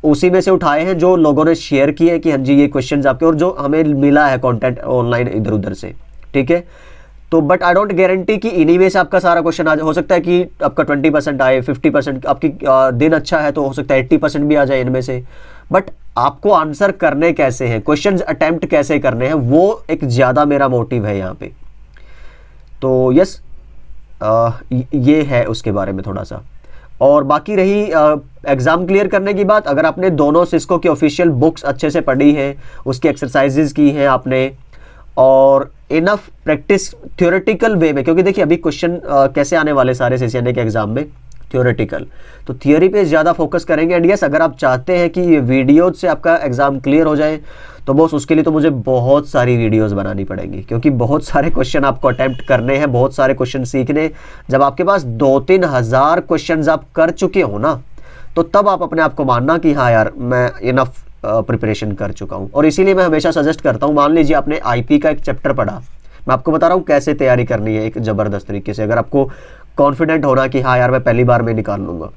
उसी में से उठाए हैं जो लोगों ने शेयर किए कि हाँ जी ये क्वेश्चंस आपके, और जो हमें मिला है कंटेंट ऑनलाइन इधर उधर से, ठीक है। तो बट आई डोंट गारंटी कि इन्हीं में से आपका सारा क्वेश्चन आ जाए। हो सकता है कि आपका 20% आए, 50%, आपकी दिन अच्छा है तो हो सकता है 80% भी आ जाए इनमें से। बट आपको आंसर करने कैसे हैं, क्वेश्चंस अटेम्प्ट कैसे करने हैं, वो एक ज़्यादा मेरा मोटिव है यहाँ पे। तो यस ये है उसके बारे में थोड़ा सा। और बाकी रही एग्ज़ाम क्लियर करने की बात, अगर आपने दोनों सिस्को की ऑफिशियल बुक्स अच्छे से पढ़ी हैं, उसकी एक्सरसाइजेज की हैं आपने, और इनफ प्रैक्टिस थ्योरेटिकल वे में, क्योंकि देखिए अभी क्वेश्चन कैसे आने वाले सारे CCNA के एग्जाम में, थ्योरेटिकल। तो थियोरी पे ज़्यादा फोकस करेंगे। एंड यस, अगर आप चाहते हैं कि ये वीडियोज से आपका एग्ज़ाम क्लियर हो जाए तो बॉस उसके लिए तो मुझे बहुत सारी वीडियोस बनानी पड़ेंगी, क्योंकि बहुत सारे क्वेश्चन आपको अटेम्प्ट करने हैं, बहुत सारे क्वेश्चन सीखने। जब आपके पास 2-3 हज़ार क्वेश्चन आप कर चुके हो ना, तो तब आप अपने आप को मानना कि हाँ यार मैं इनफ प्रिपरेशन कर चुका हूँ। और इसीलिए मैं हमेशा सजेस्ट करता हूँ, मान लीजिए आपने आईपी का एक चैप्टर पढ़ा, मैं आपको बता रहा हूँ कैसे तैयारी करनी है एक ज़बरदस्त तरीके से। अगर आपको कॉन्फिडेंट होना कि हाँ यार मैं पहली बार में निकाल लूँगा,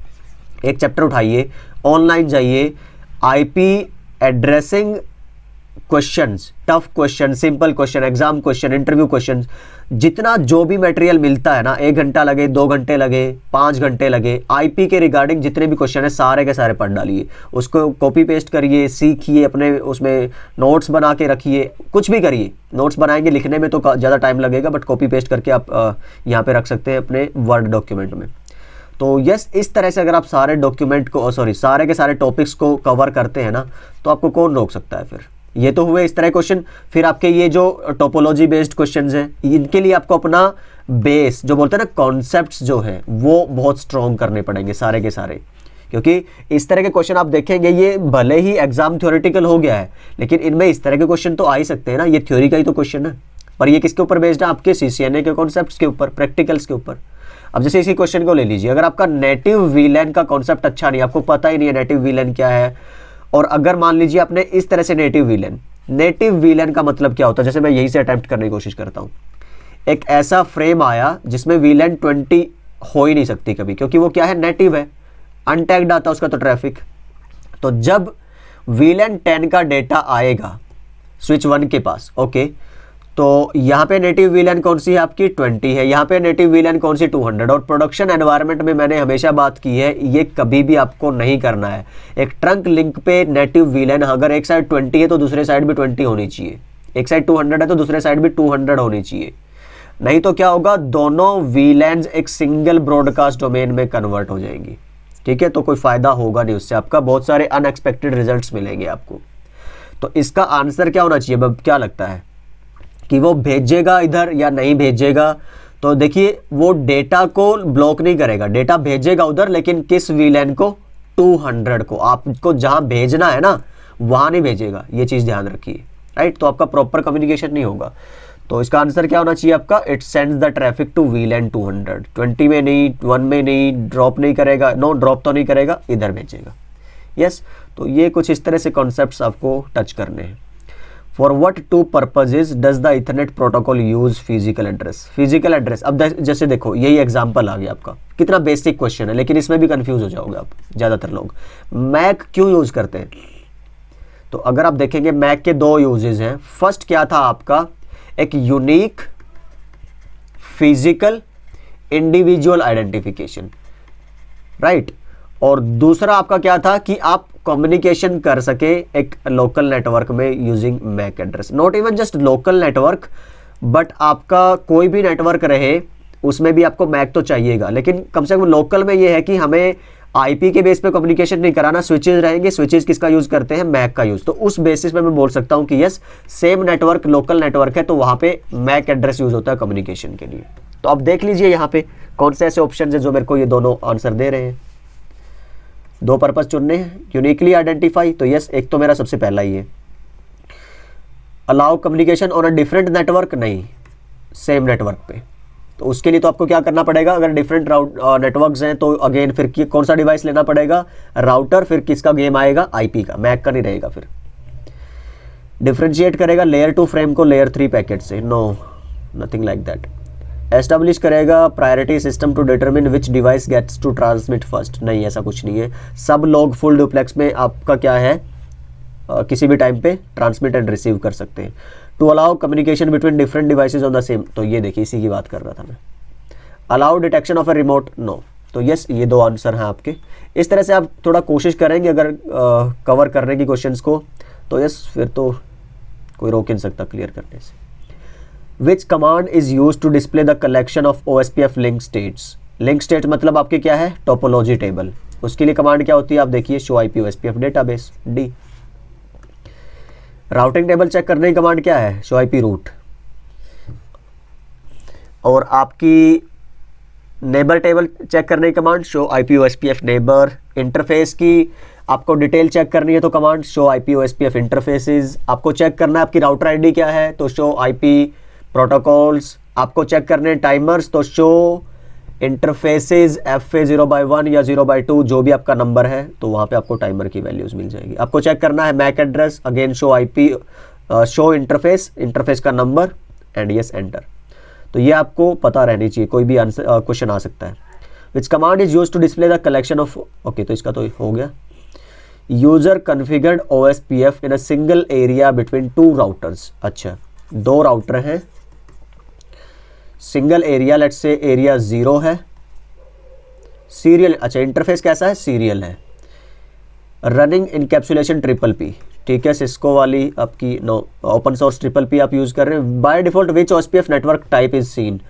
एक चैप्टर उठाइए, ऑनलाइन जाइए, IP addressing questions, tough question, simple question, exam question, interview question, जितना जो भी मटेरियल मिलता है ना, 1 घंटा लगे, 2 घंटे लगे, 5 घंटे लगे, आईपी के रिगार्डिंग जितने भी क्वेश्चन है सारे के सारे पढ़ डालिए, उसको कॉपी पेस्ट करिए, सीखिए, अपने उसमें नोट्स बना के रखिए, कुछ भी करिए। नोट्स बनाएंगे, लिखने में तो ज़्यादा टाइम लगेगा, बट कॉपी पेस्ट करके आप यहाँ पे रख सकते हैं अपने वर्ड डॉक्यूमेंट में। तो यस, इस तरह से अगर आप सारे डॉक्यूमेंट को सारे के सारे टॉपिक्स को कवर करते हैं ना, तो आपको कौन रोक सकता है फिर। ये तो हुए इस तरह क्वेश्चन। फिर आपके ये जो टोपोलॉजी बेस्ड क्वेश्चंस हैं, इनके लिए आपको अपना बेस जो बोलते हैं ना, कॉन्सेप्ट्स जो हैं वो बहुत स्ट्रॉन्ग करने पड़ेंगे सारे के सारे। क्योंकि इस तरह के क्वेश्चन आप देखेंगे, ये भले ही एग्जाम थ्योरेटिकल हो गया है, लेकिन इनमें इस तरह के क्वेश्चन तो आ ही सकते हैं ना, ये थ्योरी का ही तो क्वेश्चन है। पर ये किसके ऊपर बेस्ड है? आपके सीसीएनए के कॉन्सेप्ट्स के ऊपर, प्रैक्टिकल्स के ऊपर। अब जैसे इसी क्वेश्चन को ले लीजिए, अगर आपका नेटिव वीलेन का कॉन्सेप्ट अच्छा नहीं, आपको पता ही नहीं है नेटिव वीलेन क्या है, और अगर मान लीजिए आपने इस तरह से नेटिव वीलेन का मतलब क्या होता है, जैसे मैं यही से अटेम्प्ट करने की कोशिश करता हूँ, एक ऐसा फ्रेम आया जिसमें वीलेन 20 हो ही नहीं सकती कभी, क्योंकि वो क्या है, नेटिव है, अनटैग्ड आता है उसका तो ट्रैफिक। तो जब वीलेन 10 का डेटा आएगा स्विच 1 के पास, ओके, तो यहाँ पे नेटिव वीलेन कौन सी है आपकी, 20 है, यहाँ पे नेटिव वीलेन कौन सी, 200। और प्रोडक्शन एनवायरनमेंट में मैंने हमेशा बात की है, ये कभी भी आपको नहीं करना है। एक ट्रंक लिंक पे नेटिव वीलेन अगर एक साइड 20 है तो दूसरे साइड भी 20 होनी चाहिए, एक साइड 200 है तो दूसरे साइड भी 200 होनी चाहिए। नहीं तो क्या होगा, दोनों वीलेन्स एक सिंगल ब्रॉडकास्ट डोमेन में कन्वर्ट हो जाएंगी, ठीक है। तो कोई फायदा होगा नहीं उससे, आपका बहुत सारे अनएक्सपेक्टेड रिजल्ट्स मिलेंगे आपको। तो इसका आंसर क्या होना चाहिए, अब क्या लगता है कि वो भेजेगा इधर या नहीं भेजेगा? तो देखिए, वो डेटा को ब्लॉक नहीं करेगा, डेटा भेजेगा उधर, लेकिन किस वीलेन को, 200 को। आपको जहां भेजना है ना वहां नहीं भेजेगा, ये चीज ध्यान रखिए, राइट। तो आपका प्रॉपर कम्युनिकेशन नहीं होगा। तो इसका आंसर क्या होना चाहिए आपका, it sends the traffic to VLAN 200, 20 में नहीं, 1 में नहीं, ड्रॉप नहीं करेगा, नो ड्रॉप तो नहीं करेगा, इधर भेजेगा। यस, तो ये कुछ इस तरह से कॉन्सेप्ट्स आपको टच करने हैं। For what two purposes does the Ethernet protocol use physical address? Physical address, अब जैसे देखो यही एग्जांपल आ गया आपका, कितना बेसिक क्वेश्चन है, लेकिन इसमें भी कंफ्यूज हो जाओगे आप। ज़्यादातर लोग मैक क्यों यूज करते हैं? तो अगर आप देखेंगे मैक के 2 यूजेज हैं। फर्स्ट क्या था आपका, एक unique physical individual identification, right. और दूसरा आपका क्या था कि आप कम्युनिकेशन कर सके एक लोकल नेटवर्क में using MAC address. Not even just local network, but आपका कोई भी नेटवर्क रहे उसमें भी आपको मैक तो चाहिएगा, लेकिन कम से कम लोकल में ये है कि हमें आईपी के बेस पे कम्युनिकेशन नहीं कराना, स्विचेज रहेंगे, स्विचेज किसका यूज करते हैं, मैक का यूज। तो उस बेसिस पे मैं बोल सकता हूं कि yes, same network local network है तो वहां पे मैक एड्रेस यूज होता है कम्युनिकेशन के लिए। तो अब देख लीजिए यहाँ पे कौन से ऐसे ऑप्शन है जो मेरे को ये दोनों आंसर दे रहे हैं। 2 पर्पस चुनने हैं, यूनिकली आइडेंटिफाई, तो यस, एक तो मेरा सबसे पहला ही है। Allow communication on a different network, नहीं, सेम नेटवर्क पे। तो उसके लिए तो आपको क्या करना पड़ेगा, अगर डिफरेंट नेटवर्क्स हैं तो अगेन फिर कौन सा डिवाइस लेना पड़ेगा, राउटर, फिर किसका गेम आएगा, आईपी का, मैक का नहीं रहेगा। फिर डिफरेंशिएट करेगा लेयर 2 फ्रेम को लेयर 3 पैकेट से, no, nothing like that. Establish करेगा priority system to determine which device gets to transmit first, नहीं, ऐसा कुछ नहीं है। सब लोग फुल डुप्लेक्स में आपका क्या है, किसी भी टाइम पे ट्रांसमिट एंड रिसीव कर सकते हैं। To allow communication between different devices on the same, तो ये देखिए इसी की बात कर रहा था मैं। Allow detection of a remote, no. तो यस, ये 2 आंसर हैं आपके। इस तरह से आप थोड़ा कोशिश करेंगे अगर कवर करने की क्वेश्चंस को, तो यस, फिर तो कोई रोक नहीं सकता क्लियर करने से। Which command is use to display the collection of OSPF link states? Link state मतलब आपके क्या है, टोपोलॉजी टेबल। उसके लिए कमांड क्या होती है, आप देखिए, show IP OSPF database, D. Routing table check करने की कमांड क्या है, शो IP रूट। और आपकी नेबर टेबल चेक करने की command show IPOSPF neighbour. Interface की आपको डिटेल चेक करनी है तो कमांड शो IPOSPF इंटरफेसेस। आपको चेक करना है आपकी राउटर आईडी क्या है तो शो IP प्रोटोकॉल्स। आपको चेक करने हैं टाइमर्स तो शो इंटरफेसेस FA 0/1 या 0/2 जो भी आपका नंबर है तो वहाँ पे आपको टाइमर की वैल्यूज मिल जाएगी। आपको चेक करना है MAC address, again show IP show interface का नंबर एंड यस एंटर। तो ये आपको पता रहनी चाहिए, कोई भी आंसर क्वेश्चन आ सकता है। Which command is use to display the collection of, okay तो इसका तो हो गया। User configured OSPF in a single area between 2 routers. अच्छा 2 राउटर हैं, single area, let's say area 0 है, सीरियल, अच्छा इंटरफेस कैसा है, सीरियल है, रनिंग इनकैप्सुलेशन PPP, ठीक है, सिस्को वाली आपकी नो ओपन सोर्स PPP आप यूज कर रहे हैं। By default which OSPF network type is seen,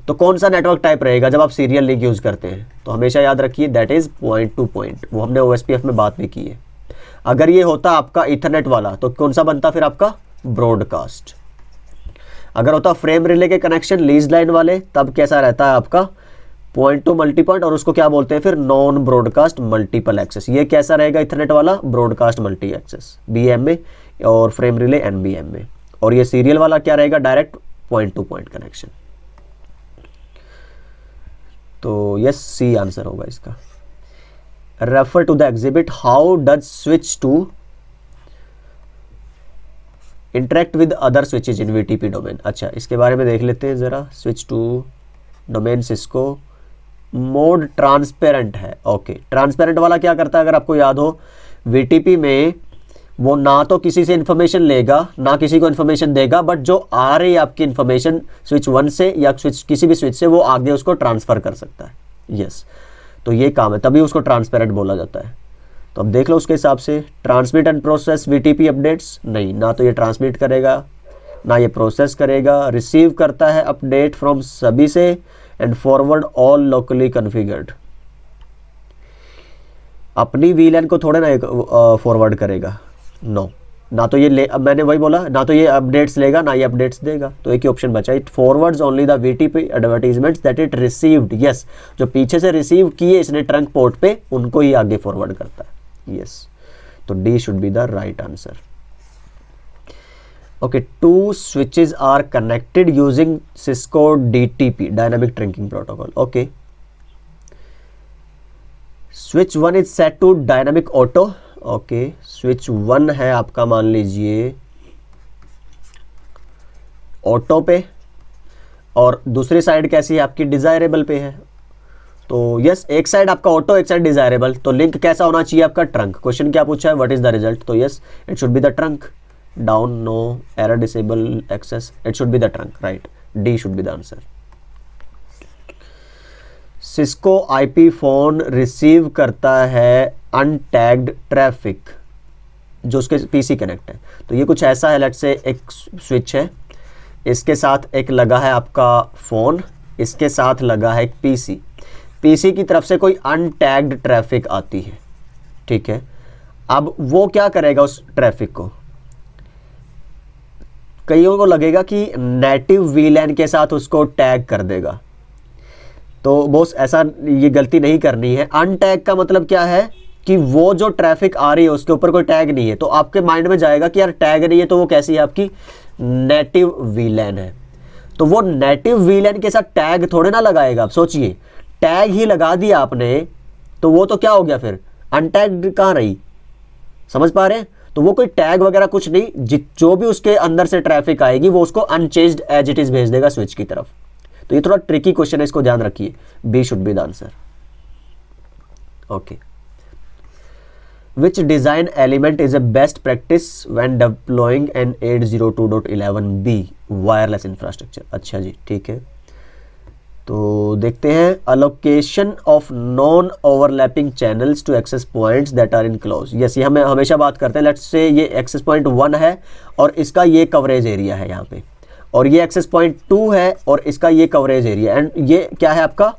तो कौन सा नेटवर्क टाइप रहेगा जब आप सीरियल लिंक यूज करते हैं, तो हमेशा याद रखिए that is point to point, वो हमने OSPF में बात भी की है। अगर ये होता आपका इथरनेट वाला तो कौन सा बनता फिर आपका ब्रॉडकास्ट। अगर होता फ्रेम रिले के कनेक्शन लीज लाइन वाले तब कैसा रहता है आपका पॉइंट टू मल्टी पॉइंट, और उसको क्या बोलते हैं फिर नॉन ब्रॉडकास्ट मल्टीपल एक्सेस। ये कैसा रहेगा इथरनेट वाला ब्रॉडकास्ट मल्टी एक्सेस BM में, और फ्रेम रिले NBM में। और ये सीरियल वाला क्या रहेगा direct point to point connection. तो यस सी आंसर होगा इसका। Refer to the exhibit how does switch two interact with other switches in VTP domain. अच्छा इसके बारे में देख लेते हैं जरा। Switch two domain Cisco mode transparent है। ओके ट्रांसपेरेंट वाला क्या करता है, अगर आपको याद हो VTP में वो ना तो किसी से इंफॉर्मेशन लेगा ना किसी को इंफॉर्मेशन देगा, बट जो आ रही है आपकी इंफॉर्मेशन स्विच 1 से या स्विच किसी भी स्विच से वो आगे उसको ट्रांसफर कर सकता है। यस तो ये काम है, तभी उसको ट्रांसपेरेंट बोला जाता है। तो अब देख लो उसके हिसाब से transmit and process VTP updates, नहीं ना तो ये ट्रांसमिट करेगा ना ये प्रोसेस करेगा। रिसीव करता है अपडेट फ्रॉम सभी से and forward all locally configured. अपनी VLAN को थोड़े ना फॉरवर्ड करेगा, नो ना तो ये ले, अब मैंने वही बोला ना तो ये अपडेट्स लेगा ना ये अपडेट्स देगा, तो एक ही ऑप्शन बचा, it forwards only the VTP advertisements that it received. Yes जो पीछे से रिसीव किए इसने ट्रंक पोर्ट पे उनको ही आगे फॉरवर्ड करता है। यस तो D should be the right answer. Okay 2 switches are connected using Cisco DTP dynamic trunking protocol. Okay switch 1 is set to dynamic auto. Okay switch 1 है आपका मान लीजिए ऑटो पे, और दूसरी साइड कैसी है आपकी डिजायरेबल पे है। तो यस एक साइड आपका ऑटो एक साइड डिजायरेबल, तो लिंक कैसा होना चाहिए आपका ट्रंक। क्वेश्चन क्या पूछा है, व्हाट इज द रिजल्ट, तो yes it should be the trunk. Down no error disable access, it should be the trunk, right D should be the answer. Cisco IP phone receive करता है अनटैग्ड ट्रैफिक जो उसके PC कनेक्ट है। तो ये कुछ ऐसा है, लेट्स से एक स्विच है, इसके साथ एक लगा है आपका फोन, इसके साथ लगा है एक PC की तरफ से कोई अनटैग्ड ट्रैफिक आती है, ठीक है। अब वो क्या करेगा उस ट्रैफिक को, कईयों को लगेगा कि नेटिव VLAN के साथ उसको टैग कर देगा, तो बॉस ऐसा ये गलती नहीं करनी है। अनटैग का मतलब क्या है कि वो जो ट्रैफिक आ रही है उसके ऊपर कोई टैग नहीं है, तो आपके माइंड में जाएगा कि यार टैग नहीं है तो वो कैसी है आपकी नेटिव VLAN है। तो वो नेटिव VLAN के साथ टैग थोड़े ना लगाएगा। आप सोचिए टैग ही लगा दिया आपने तो वो तो क्या हो गया फिर, अनटैग्ड कहाँ रही, समझ पा रहे हैं। तो वो कोई टैग वगैरह कुछ नहीं, जो भी उसके अंदर से ट्रैफिक आएगी वो उसको अनचेंज्ड एज इट इज भेज देगा स्विच की तरफ। तो ये थोड़ा ट्रिकी क्वेश्चन है, इसको ध्यान रखिए। B should be the answer. Okay which design element is a best practice when deploying an 802.11b wireless infrastructure. अच्छा जी ठीक है, तो देखते हैं allocation of non overlapping channels to access points that are in close. Yes ये हमें हमेशा बात करते हैं, लेट्स से ये एक्सेस पॉइंट 1 है और इसका ये कवरेज एरिया है यहाँ पे, और ये एक्सेस पॉइंट 2 है और इसका ये कवरेज एरिया, एंड ये क्या है आपका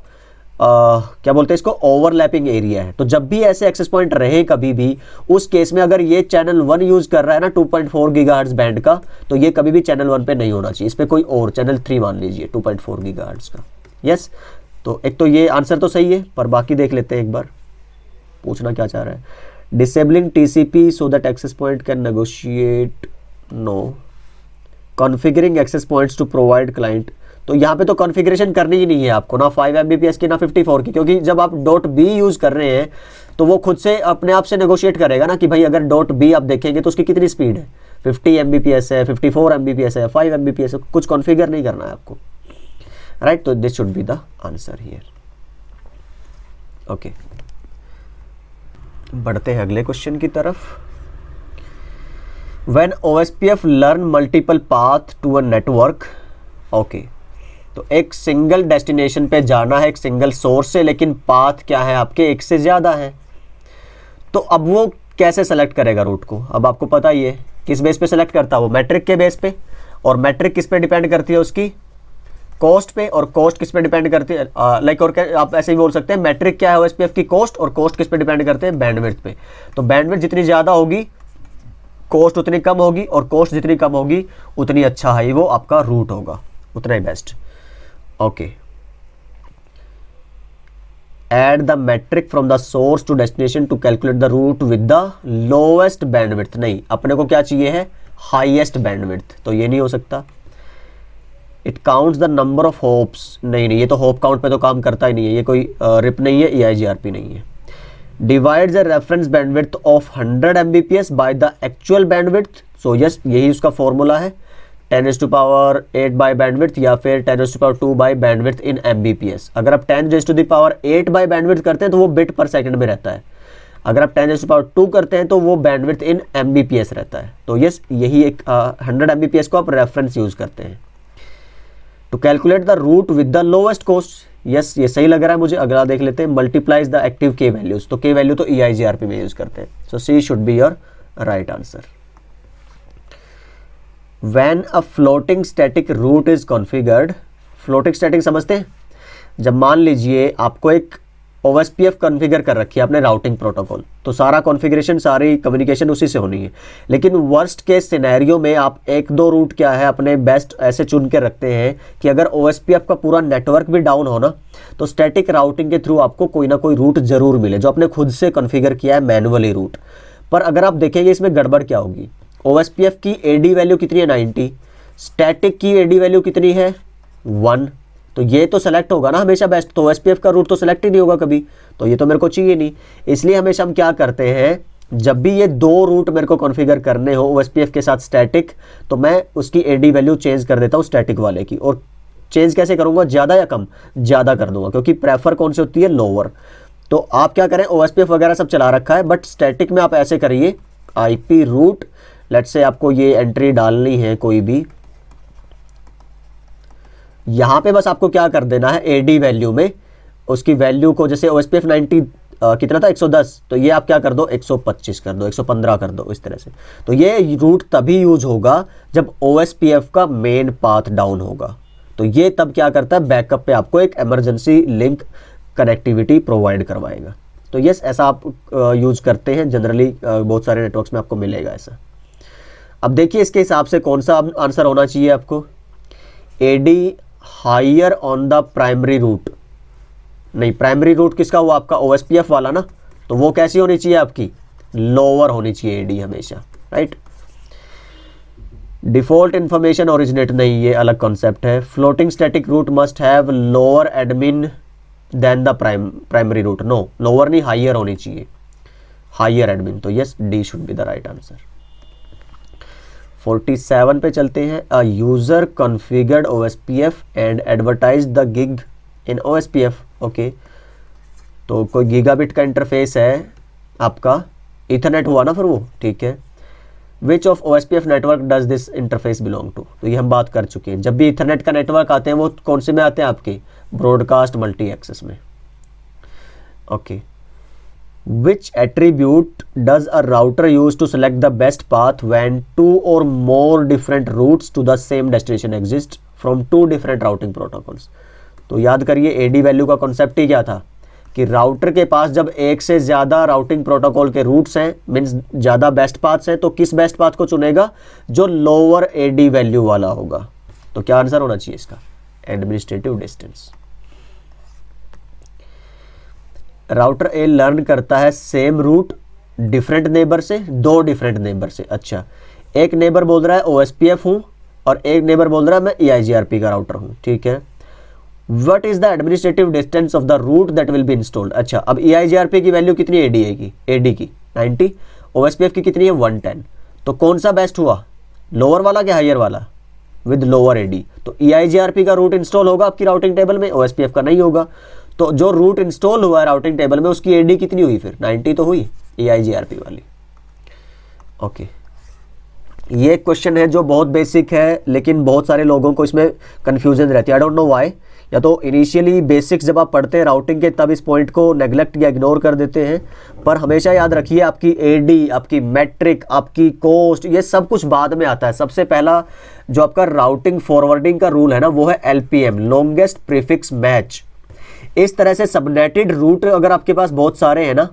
क्या बोलते हैं इसको, ओवरलैपिंग एरिया है। तो जब भी ऐसे एक्सेस पॉइंट रहे कभी भी, उस केस में अगर ये चैनल 1 यूज कर रहा है ना 2.4 गीगाहर्ट्ज बैंड का, तो ये कभी भी चैनल 1 पे नहीं होना चाहिए, इस पे कोई और चैनल 3 मान लीजिए 2.4 गीगाहर्ट्ज का। यस तो एक तो ये आंसर तो सही है, पर बाकी देख लेते हैं एक बार पूछना क्या चाह रहा है। Disabling TCP so that access point can negotiate, no. Configuring access points to provide client, तो यहाँ पे तो कॉन्फ़िगरेशन करनी ही नहीं है आपको, ना 5 Mbps की ना 54 की, क्योंकि जब आप .b यूज़ कर रहे हैं तो वो खुद से अपने आप से नेगोशिएट करेगा ना कि भाई अगर .b आप देखेंगे तो उसकी कितनी स्पीड है, 50 Mbps है, 54 Mbps है, 5 Mbps है, कुछ कॉन्फ़िगर नहीं करना है आपको, राइट। तो this should be the answer here. Okay, बढ़ते हैं अगले क्वेश्चन की तरफ। When OSPF learn multiple path to a network, okay, तो एक सिंगल डेस्टिनेशन पे जाना है एक सिंगल सोर्स से, लेकिन पाथ क्या है आपके एक से ज़्यादा है, तो अब वो कैसे सेलेक्ट करेगा रूट को? अब आपको पता ही है किस बेस पे सेलेक्ट करता है वो, मैट्रिक के बेस पे, और मैट्रिक किस पे डिपेंड करती है उसकी कॉस्ट पे, और कॉस्ट किस पे डिपेंड करती है लाइक, और आप ऐसे ही बोल सकते हैं मैट्रिक क्या है OSPF की कॉस्ट, और कॉस्ट किस पे डिपेंड करते हैं बैंडविड्थ पे। तो बैंडविड्थ जितनी ज़्यादा होगी कॉस्ट उतनी कम होगी, और कॉस्ट जितनी कम होगी उतनी अच्छा है वो आपका रूट होगा, उतना ही best. Okay, add the metric from the source to destination to calculate the route with the lowest bandwidth, नहीं अपने को क्या चाहिए है हाईएस्ट बैंडविड्थ, तो ये नहीं हो सकता। It counts the number of hopes, नहीं ये तो होप काउंट पे तो काम करता ही नहीं है, ये कोई रिप नहीं है, EIGRP नहीं है। Divides the reference bandwidth of 100 Mbps by the actual bandwidth, so yes यही उसका फॉर्मूला है, 10⁸ बाय बैंडविड्थ या फिर 10⁻² बाय बैंडविड्थ इन Mbps। अगर आप 10⁸8 बाय बैंडविड्थ करते हैं तो वो बिट पर सेकंड में रहता है, अगर आप 10⁻² करते हैं तो वो बैंडविड्थ इन Mbps रहता है। तो यस यही एक 100 Mbps को आप रेफरेंस यूज करते हैं to calculate the route with the lowest cost. Yes ये सही लग रहा है मुझे। अगला देख लेते हैं, multiplies the active K values, तो के वैल्यू तो EIGRP में यूज करते हैं, so C should be your right answer. When a floating static route is configured, floating static समझते हैं, जब मान लीजिए आपको एक OSPF कॉन्फ़िगर कर रखी है आपने राउटिंग प्रोटोकॉल, तो सारा कॉन्फ़िगरेशन सारी कम्युनिकेशन उसी से होनी है, लेकिन वर्स्ट केस सिनेरियो में आप एक दो रूट क्या है अपने बेस्ट ऐसे चुन के रखते हैं कि अगर OSPF का पूरा नेटवर्क भी डाउन हो ना, तो स्टैटिक राउटिंग के थ्रू आपको कोई ना कोई रूट जरूर मिले जो आपने खुद से कॉन्फ़िगर किया है मैनुअली रूट। पर अगर आप देखेंगे इसमें गड़बड़ क्या होगी, OSPF की AD वैल्यू कितनी है 90, स्टैटिक की AD वैल्यू कितनी है 1, तो ये तो सेलेक्ट होगा ना हमेशा बेस्ट, तो OSPF का रूट तो सेलेक्ट ही नहीं होगा कभी, तो ये तो मेरे को चाहिए नहीं। इसलिए हमेशा हम क्या करते हैं, जब भी ये दो रूट मेरे को कॉन्फ़िगर करने हो OSPF के साथ स्टैटिक, तो मैं उसकी AD वैल्यू चेंज कर देता हूँ स्टैटिक वाले की। और चेंज कैसे करूँगा, ज़्यादा या कम, ज़्यादा कर दूंगा, क्योंकि प्रेफर कौन सी होती है लोअर। तो आप क्या करें, OSPF वगैरह सब चला रखा है, बट स्टैटिक में आप ऐसे करिए IP रूट, लेट्स से आपको ये एंट्री डालनी है कोई भी, यहाँ पे बस आपको क्या कर देना है AD वैल्यू में उसकी वैल्यू को, जैसे OSPF 90 कितना था 110, तो ये आप क्या कर दो 125 कर दो, 115 कर दो, इस तरह से। तो ये रूट तभी यूज होगा जब OSPF का मेन पाथ डाउन होगा, तो ये तब क्या करता है बैकअप पे आपको एक इमरजेंसी लिंक कनेक्टिविटी प्रोवाइड करवाएगा। तो यस ऐसा आप यूज करते हैं जनरली, बहुत सारे नेटवर्क्स में आपको मिलेगा ऐसा। अब देखिए इसके हिसाब से कौन सा आंसर होना चाहिए आपको, AD higher on the primary route, नहीं प्राइमरी रूट किसका हुआ आपका OSPF वाला ना, तो वो कैसी होनी चाहिए आपकी लोअर होनी चाहिए AD हमेशा, राइट। डिफॉल्ट इंफॉर्मेशन ओरिजिनेट, नहीं ये अलग कॉन्सेप्ट है। Floating static route must have lower admin than the primary route, no lower नहीं हायर होनी चाहिए, हायर एडमिन, तो yes D should be the right answer. 47 पे चलते हैं, a user configured OSPF and advertise the gig in OSPF, okay. तो कोई गीगाबिट का इंटरफेस है आपका, इथरनेट हुआ ना फिर वो, ठीक है। Which of OSPF network does this interface belong to, तो ये हम बात कर चुके हैं। जब भी इथरनेट का नेटवर्क आते हैं वो कौन से में आते हैं आपके ब्रॉडकास्ट मल्टी एक्सेस में, okay. Which attribute does a router use to select the best path when two or more different routes to the same destination exist from two different routing protocols? तो याद करिए AD वैल्यू का कॉन्सेप्ट ही क्या था कि राउटर के पास जब एक से ज़्यादा राउटिंग प्रोटोकॉल के रूट्स हैं, मीन्स ज़्यादा बेस्ट पाथ्स हैं, तो किस बेस्ट पाथ को चुनेगा, जो लोअर AD वैल्यू वाला होगा। तो क्या आंसर होना चाहिए इसका, एडमिनिस्ट्रेटिव डिस्टेंस। राउटर ए लर्न करता है सेम रूट डिफरेंट नेबर से, दो डिफरेंट नेबर से। अच्छा, एक नेबर बोल रहा है OSPF हूँ और एक नेबर बोल रहा है मैं EIGRP का राउटर हूँ, ठीक है। What is the administrative distance of the route that will be installed. अच्छा, अब EIGRP की वैल्यू कितनी है AD की 90, OSPF की कितनी है 110। तो कौन सा बेस्ट हुआ, लोअर वाला क्या हायर वाला, विद लोअर AD। तो EIGRP का रूट इंस्टॉल होगा आपकी राउटिंग टेबल में, OSPF का नहीं होगा। तो जो रूट इंस्टॉल हुआ है राउटिंग टेबल में उसकी AD कितनी हुई, फिर 90 तो हुई EIGRP वाली। ओके, ये क्वेश्चन है जो बहुत बेसिक है, लेकिन बहुत सारे लोगों को इसमें कन्फ्यूजन रहती है, आई डोंट नो व्हाई। या तो इनिशियली बेसिक्स जब आप पढ़ते हैं राउटिंग के तब इस पॉइंट को नेग्लेक्ट या इग्नोर कर देते हैं, पर हमेशा याद रखिए आपकी AD, आपकी मैट्रिक, आपकी कोस्ट, ये सब कुछ बाद में आता है। सबसे पहला जो आपका राउटिंग फॉरवर्डिंग का रूल है ना, वो है LPM, लॉन्गेस्ट प्रीफिक्स मैच। इस तरह से सबनेटेड रूट अगर आपके पास बहुत सारे हैं ना,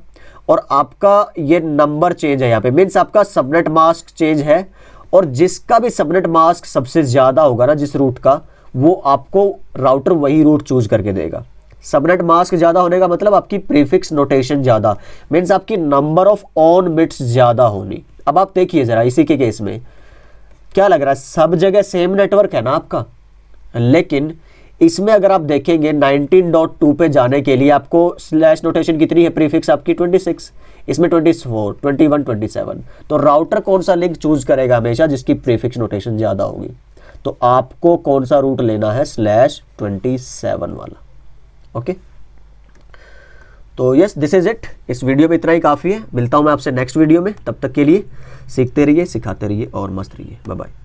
और आपका ये नंबर चेंज है यहाँ पे, मीन्स आपका सबनेट मास्क चेंज है, और जिसका भी सबनेट मास्क सबसे ज़्यादा होगा ना जिस रूट का, वो आपको राउटर वही रूट चूज करके देगा। सबनेट मास्क ज़्यादा होने का मतलब आपकी प्रीफिक्स नोटेशन ज़्यादा, मीन्स आपकी नंबर ऑफ ऑन बिट्स ज़्यादा होनी। अब आप देखिए ज़रा इसी के केस में क्या लग रहा है, सब जगह सेम नेटवर्क है ना आपका, लेकिन इसमें अगर आप देखेंगे 19.2 पे जाने के लिए आपको स्लैश नोटेशन कितनी है, प्रीफिक्स आपकी 26, इसमें 24, 21, 27। तो राउटर कौन सा लिंक चूज करेगा हमेशा, जिसकी प्रीफिक्स नोटेशन ज़्यादा होगी। तो आपको कौन सा रूट लेना है, /27 वाला। ओके, तो यस, दिस इज इट। इस वीडियो में इतना ही काफ़ी है। मिलता हूँ मैं आपसे नेक्स्ट वीडियो में, तब तक के लिए सीखते रहिए, सिखाते रहिए और मस्त रहिए। Bye bye.